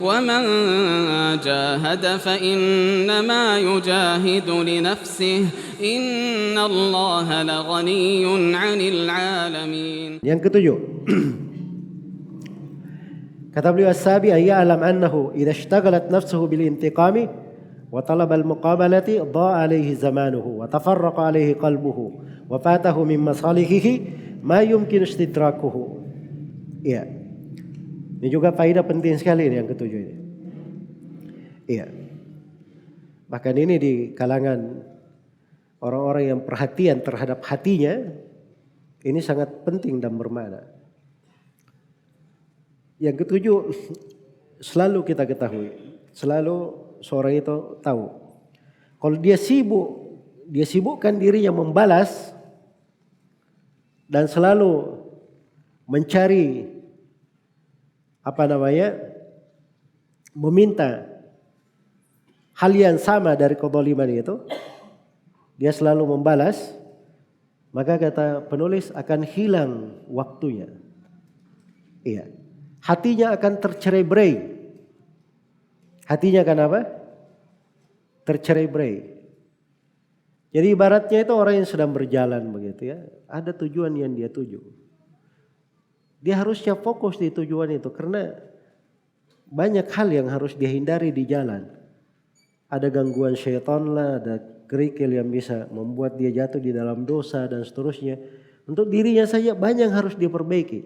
ومن جاهد فإنما يجاهد لنفسه إن الله لغني عن العالمين. Yang ketujuh, kata beliau as-sabi ayya'lam annahu idza ishtaghalat nafsuhu bil intiqami wa talaba al muqabalati dha'a alayhi zamanuhu wa tafarraqa alayhi qalbuhu wa fatahu min masalihihi ma yumkin istidrakuhu. Iya. Ini juga faedah penting sekali ini yang ketujuh ini. Iya. Bahkan ini di kalangan orang-orang yang perhatian terhadap hatinya ini sangat penting dan bermakna. Yang ketujuh, selalu kita ketahui, selalu seorang itu tahu, kalau dia sibukkan dirinya membalas dan selalu mencari meminta hal yang sama dari kezaliman itu, dia selalu membalas, maka kata penulis akan hilang waktunya. Iya. Hatinya akan tercerai-berai. Hatinya akan apa? Tercerai-berai. Jadi ibaratnya itu orang yang sedang berjalan begitu ya. Ada tujuan yang dia tuju. Dia harusnya fokus di tujuan itu karena banyak hal yang harus dia hindari di jalan. Ada gangguan syaitan lah, ada kerikil yang bisa membuat dia jatuh di dalam dosa dan seterusnya. Untuk dirinya saja banyak yang harus diperbaiki.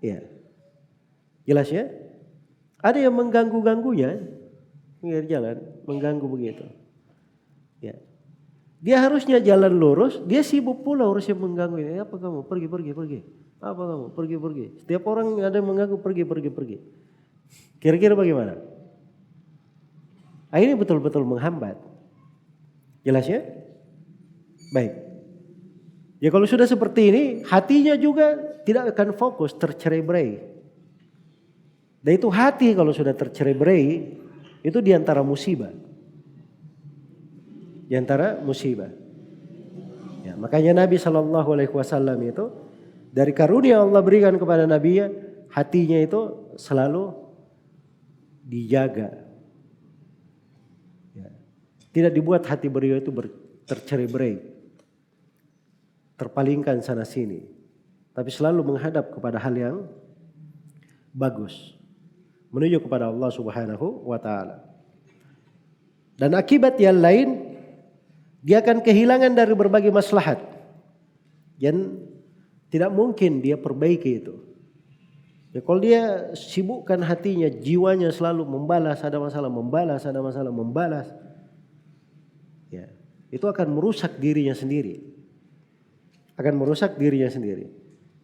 Ya. Jelas ya? Ada yang mengganggu-ganggunya, pinggir jalan, mengganggu begitu. Ya. Dia harusnya jalan lurus, dia sibuk pula urusnya mengganggu ini. Apa kamu? Pergi. Apa kamu? Pergi. Setiap orang ada yang mengganggu, pergi. Kira-kira bagaimana? Ini betul-betul menghambat. Jelas ya? Baik. Ya kalau sudah seperti ini, hatinya juga tidak akan fokus, tercerai-berai. Dan itu hati kalau sudah tercerai-berai, itu diantara musibah. Ya, makanya Nabi SAW itu dari karunia Allah berikan kepada Nabi, hatinya itu selalu dijaga. Ya. Tidak dibuat hati beliau itu tercerai-berai, terpalingkan sana sini, tapi selalu menghadap kepada hal yang bagus, menuju kepada Allah Subhanahu wa taala. Dan akibat yang lain, dia akan kehilangan dari berbagai maslahat yang tidak mungkin dia perbaiki itu. Ya, kalau dia sibukkan hatinya, jiwanya selalu membalas, ada masalah membalas. Ya, itu akan merusak dirinya sendiri.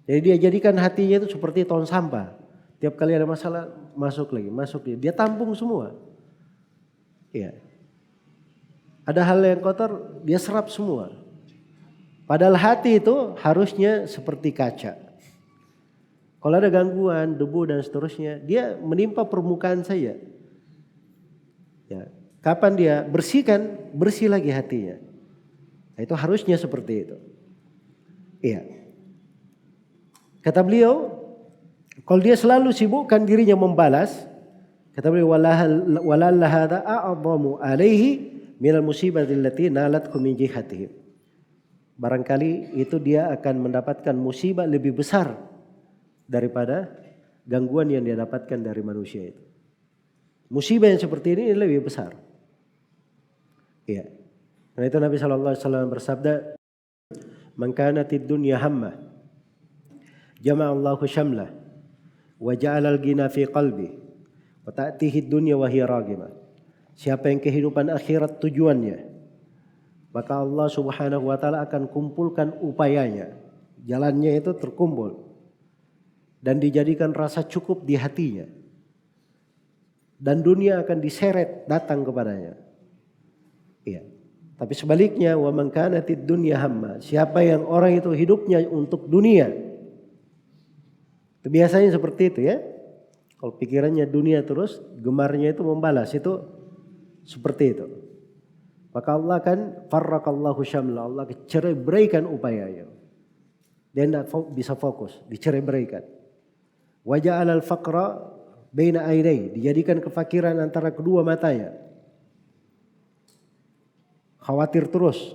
Jadi dia jadikan hatinya itu seperti tong sampah. Tiap kali ada masalah masuk lagi. Dia tampung semua. Ya. Ada hal yang kotor, dia serap semua. Padahal hati itu harusnya seperti kaca. Kalau ada gangguan, debu dan seterusnya, dia menimpa permukaan saja. Ya. Kapan dia bersihkan, bersih lagi hatinya. Nah, itu harusnya seperti itu. Iya. Kata beliau, kalau dia selalu sibukkan dirinya membalas, kata beliau, walalla hadza a'dhamu alaihi minal musibati allati nalathu min jihatihim. Barangkali itu dia akan mendapatkan musibah lebih besar daripada gangguan yang dia dapatkan dari manusia itu. Musibah yang seperti ini lebih besar. Iya. Karena itu Nabi SAW bersabda, "Man kanatid dunya hammah, jama'a Allahu syamlah, wa ja'ala al-ghina fi qalbi, wa ta'tihi ad-dunya wa hiya raghimah." Siapa yang kehidupan akhirat tujuannya, maka Allah Subhanahu wa taala akan kumpulkan upayanya. Jalannya itu terkumpul dan dijadikan rasa cukup di hatinya. Dan dunia akan diseret datang kepadanya. Iya. Tapi sebaliknya, wa man kanatid dunya hamma, siapa yang orang itu hidupnya untuk dunia. Itu biasanya seperti itu ya. Kalau pikirannya dunia terus, gemarnya itu membalas, itu seperti itu. Maka Allah akan farraqallahu syamla, Allah cerai-beraikan upayanya. Dia tidak bisa fokus, dicerai-beraikan. Wa ja'alal faqra baina ainai, dijadikan kefakiran antara kedua matanya. Khawatir terus.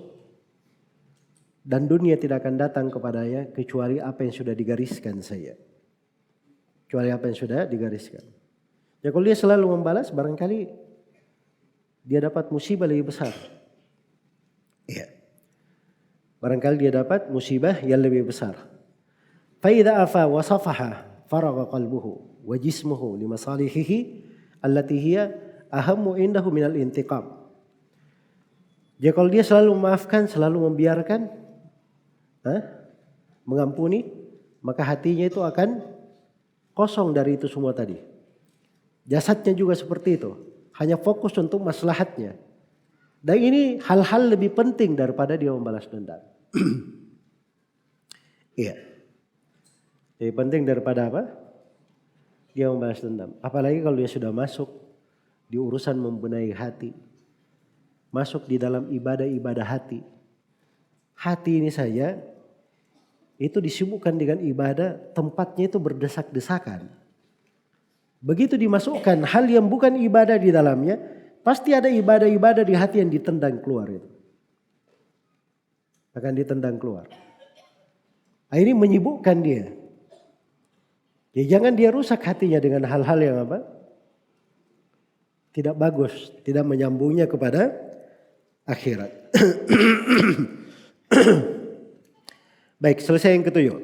Dan dunia tidak akan datang kepadanya kecuali apa yang sudah digariskan saya. Kecuali apa yang sudah digariskan. Ya kalau dia selalu membalas, barangkali dia dapat musibah lebih besar. Iya. Barangkali dia dapat musibah yang lebih besar. Fa idza afa wa safaha faragha qalbuhu wa jismuhu li masalihihi allati hiya ahammu indahu minal intiqam. Jadi kalau dia selalu memaafkan, selalu membiarkan, mengampuni, maka hatinya itu akan kosong dari itu semua tadi. Jasadnya juga seperti itu, hanya fokus untuk maslahatnya. Dan ini hal-hal lebih penting daripada dia membalas dendam. Iya. Lebih penting daripada apa? Dia membalas dendam. Apalagi kalau dia sudah masuk di urusan membenahi hati. Masuk di dalam ibadah-ibadah hati. Hati ini saja itu disibukkan dengan ibadah, tempatnya itu berdesak-desakan. Begitu dimasukkan hal yang bukan ibadah di dalamnya, pasti ada ibadah-ibadah di hati yang ditendang keluar itu. Akan ditendang keluar. Ini menyibukkan dia. Ya, jangan dia rusak hatinya dengan hal-hal yang apa? Tidak bagus, tidak menyambungnya kepada akhirat. Baik, selesai yang ketujuh.